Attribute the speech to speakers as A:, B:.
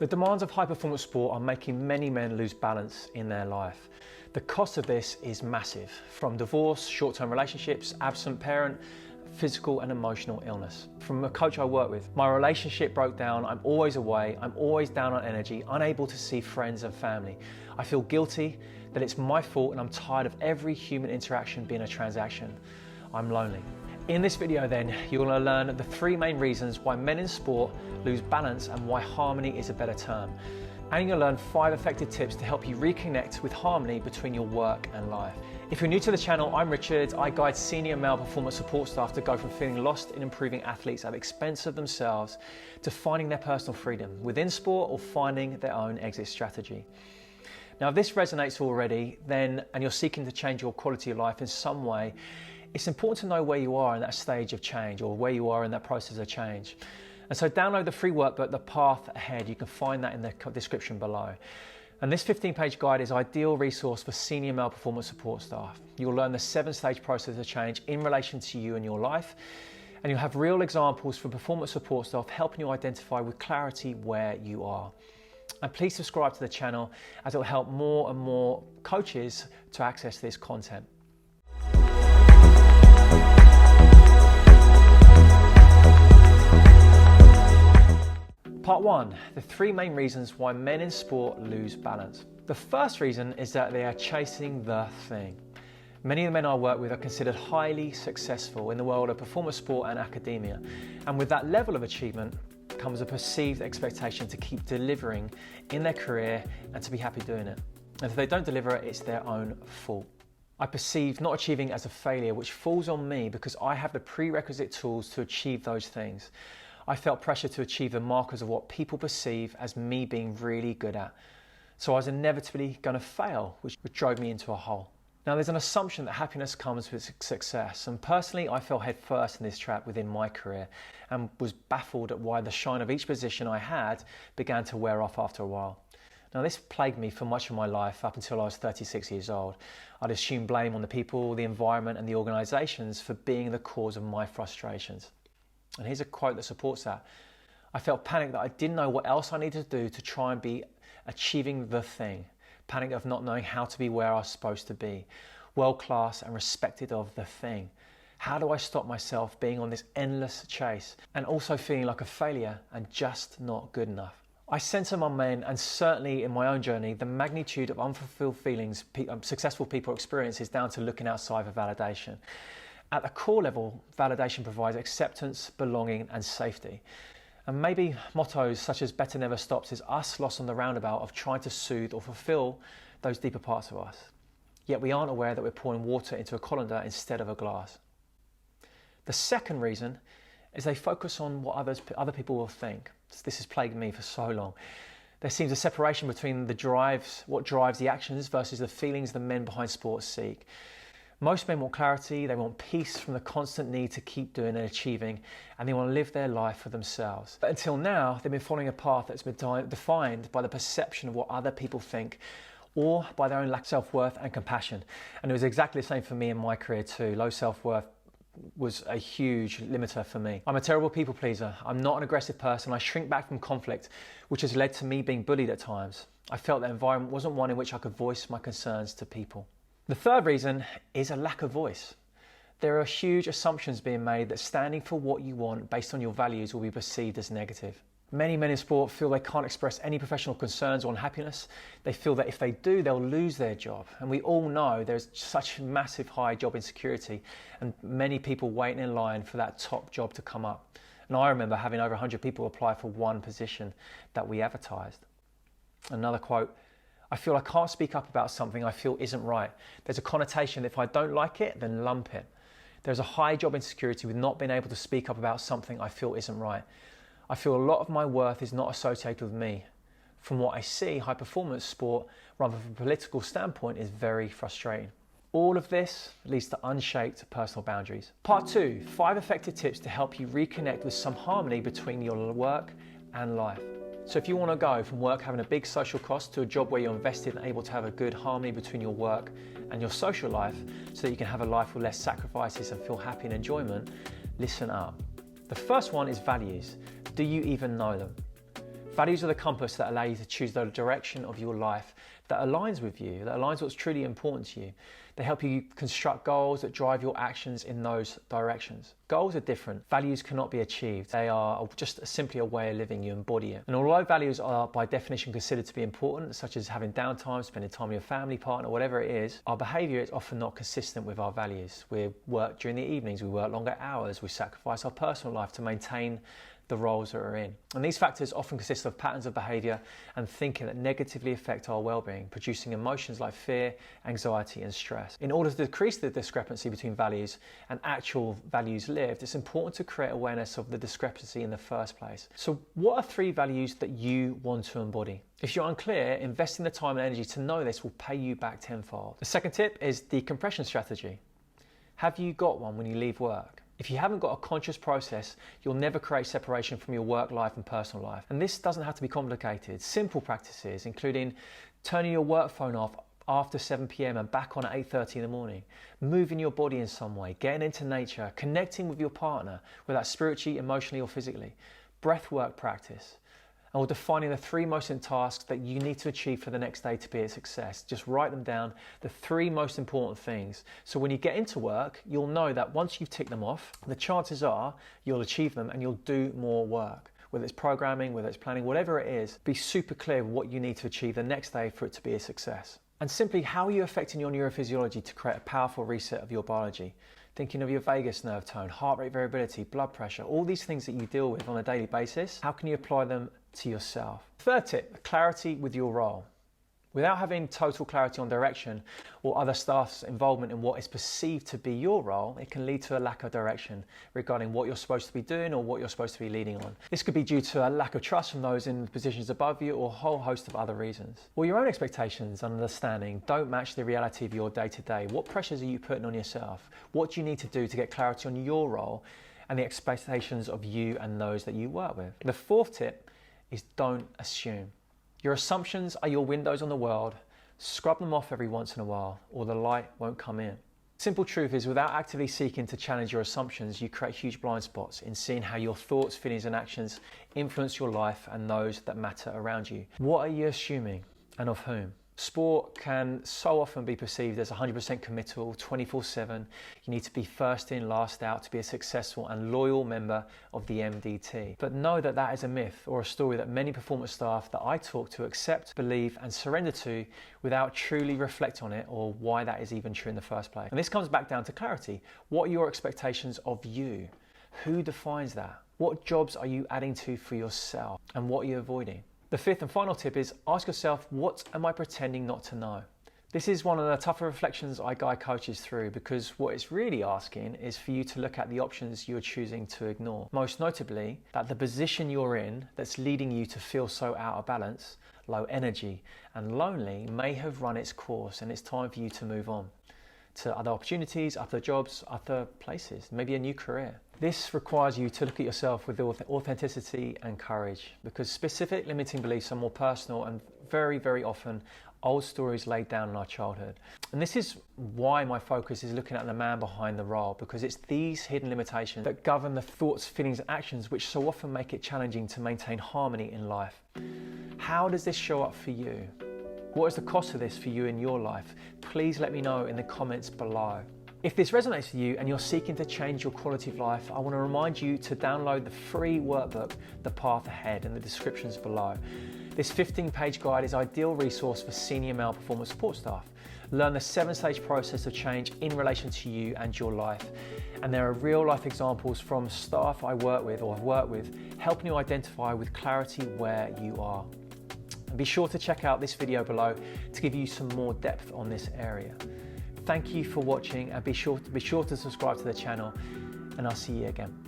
A: The demands of high-performance sport are making many men lose balance in their life. The cost of this is massive, from divorce, short-term relationships, absent parent, physical and emotional illness. From a coach I work with, my relationship broke down, I'm always away, I'm always down on energy, unable to see friends and family. I feel guilty that it's my fault and I'm tired of every human interaction being a transaction. I'm lonely. In this video then, you're going to learn the 3 main reasons why men in sport lose balance and why harmony is a better term. And you'll learn 5 effective tips to help you reconnect with harmony between your work and life. If you're new to the channel, I'm Richard. I guide senior male performance support staff to go from feeling lost in improving athletes at the expense of themselves to finding their personal freedom within sport or finding their own exit strategy. Now, if this resonates already, and you're seeking to change your quality of life in some way, it's important to know where you are in that stage of change or where you are in that process of change. And so download the free workbook, The Path Ahead. You can find that in the description below. And this 15-page guide is an ideal resource for senior male performance support staff. You'll learn the 7-stage process of change in relation to you and your life. And you'll have real examples for performance support staff helping you identify with clarity where you are. And please subscribe to the channel as it will help more and more coaches to access this content. Part 1, the 3 main reasons why men in sport lose balance. The first reason is that they are chasing the thing. Many of the men I work with are considered highly successful in the world of performance sport and academia. And with that level of achievement comes a perceived expectation to keep delivering in their career and to be happy doing it. And if they don't deliver it, it's their own fault. I perceive not achieving as a failure, which falls on me because I have the prerequisite tools to achieve those things. I felt pressure to achieve the markers of what people perceive as me being really good at. So I was inevitably going to fail, which drove me into a hole. Now, there's an assumption that happiness comes with success, and personally I fell headfirst in this trap within my career and was baffled at why the shine of each position I had began to wear off after a while. Now, this plagued me for much of my life up until I was 36 years old. I'd assume blame on the people, the environment and the organisations for being the cause of my frustrations. And here's a quote that supports that. I felt panic that I didn't know what else I needed to do to try and be achieving the thing. Panic of not knowing how to be where I was supposed to be. World class and respected of the thing. How do I stop myself being on this endless chase and also feeling like a failure and just not good enough? I sense among men, and certainly in my own journey, the magnitude of unfulfilled feelings successful people experience is down to looking outside for validation. At the core level, validation provides acceptance, belonging and safety. And maybe mottos such as better never stops is us lost on the roundabout of trying to soothe or fulfill those deeper parts of us. Yet we aren't aware that we're pouring water into a colander instead of a glass. The second reason is they focus on what other people will think. This has plagued me for so long. There seems a separation between what drives the actions versus the feelings the men behind sports seek. Most men want clarity, they want peace from the constant need to keep doing and achieving, and they want to live their life for themselves. But until now, they've been following a path that's been defined by the perception of what other people think, or by their own lack of self-worth and compassion. And it was exactly the same for me in my career too. Low self-worth was a huge limiter for me. I'm a terrible people pleaser. I'm not an aggressive person. I shrink back from conflict, which has led to me being bullied at times. I felt that environment wasn't one in which I could voice my concerns to people. The third reason is a lack of voice. There are huge assumptions being made that standing for what you want based on your values will be perceived as negative. Many men in sport feel they can't express any professional concerns or unhappiness. They feel that if they do, they'll lose their job. And we all know there's such massive high job insecurity and many people waiting in line for that top job to come up. And I remember having over 100 people apply for one position that we advertised. Another quote, I feel I can't speak up about something I feel isn't right. There's a connotation that if I don't like it, then lump it. There's a high job insecurity with not being able to speak up about something I feel isn't right. I feel a lot of my worth is not associated with me. From what I see, high performance sport, rather from a political standpoint, is very frustrating. All of this leads to unshaped personal boundaries. Part 2, 5 effective tips to help you reconnect with some harmony between your work and life. So if you want to go from work having a big social cost to a job where you're invested and able to have a good harmony between your work and your social life so that you can have a life with less sacrifices and feel happy and enjoyment, listen up. The first one is values. Do you even know them? Values are the compass that allow you to choose the direction of your life that aligns with you, that aligns what's truly important to you. They help you construct goals that drive your actions in those directions. Goals are different. Values cannot be achieved. They are just simply a way of living. You embody it. And although values are by definition considered to be important, such as having downtime, spending time with your family, partner, whatever it is, our behaviour is often not consistent with our values. We work during the evenings, we work longer hours, we sacrifice our personal life to maintain the roles that we're in. And these factors often consist of patterns of behaviour and thinking that negatively affect our well-being, producing emotions like fear, anxiety and stress. In order to decrease the discrepancy between values and actual values lived, it's important to create awareness of the discrepancy in the first place. So what are 3 values that you want to embody? If you're unclear, investing the time and energy to know this will pay you back tenfold. The second tip is decompression strategy. Have you got one when you leave work? If you haven't got a conscious process, you'll never create separation from your work life and personal life. And this doesn't have to be complicated. Simple practices, including turning your work phone off after 7 p.m. and back on at 8:30 in the morning, moving your body in some way, getting into nature, connecting with your partner, whether that's spiritually, emotionally or physically, breath work practice, and we're defining the 3 most important tasks that you need to achieve for the next day to be a success. Just write them down, the 3 most important things. So when you get into work, you'll know that once you've ticked them off, the chances are you'll achieve them and you'll do more work. Whether it's programming, whether it's planning, whatever it is, be super clear what you need to achieve the next day for it to be a success. And simply, how are you affecting your neurophysiology to create a powerful reset of your biology? Thinking of your vagus nerve tone, heart rate variability, blood pressure, all these things that you deal with on a daily basis, how can you apply them to yourself? Third tip, clarity with your role. Without having total clarity on direction or other staff's involvement in what is perceived to be your role, it can lead to a lack of direction regarding what you're supposed to be doing or what you're supposed to be leading on. This could be due to a lack of trust from those in positions above you or a whole host of other reasons. Or your own expectations and understanding don't match the reality of your day-to-day. What pressures are you putting on yourself? What do you need to do to get clarity on your role and the expectations of you and those that you work with? The fourth tip is don't assume. Your assumptions are your windows on the world. Scrub them off every once in a while or the light won't come in. Simple truth is, without actively seeking to challenge your assumptions, you create huge blind spots in seeing how your thoughts, feelings and actions influence your life and those that matter around you. What are you assuming and of whom? Sport can so often be perceived as 100% committal, 24/7. You need to be first in, last out to be a successful and loyal member of the MDT. But know that that is a myth or a story that many performance staff that I talk to accept, believe and surrender to without truly reflecting on it or why that is even true in the first place. And this comes back down to clarity. What are your expectations of you? Who defines that? What jobs are you adding to for yourself? And what are you avoiding? The fifth and final tip is ask yourself, what am I pretending not to know? This is one of the tougher reflections I guide coaches through, because what it's really asking is for you to look at the options you're choosing to ignore. Most notably, that the position you're in that's leading you to feel so out of balance, low energy and lonely may have run its course and it's time for you to move on to other opportunities, other jobs, other places, maybe a new career. This requires you to look at yourself with authenticity and courage, because specific limiting beliefs are more personal and very, very often old stories laid down in our childhood. And this is why my focus is looking at the man behind the role, because it's these hidden limitations that govern the thoughts, feelings and actions which so often make it challenging to maintain harmony in life. How does this show up for you? What is the cost of this for you in your life? Please let me know in the comments below. If this resonates with you and you're seeking to change your quality of life, I want to remind you to download the free workbook, The Path Ahead, in the descriptions below. This 15-page guide is an ideal resource for senior male performance support staff. Learn the 7-stage process of change in relation to you and your life. And there are real-life examples from staff I work with or have worked with, helping you identify with clarity where you are. And be sure to check out this video below to give you some more depth on this area. Thank you for watching, and be sure to subscribe to the channel, and I'll see you again.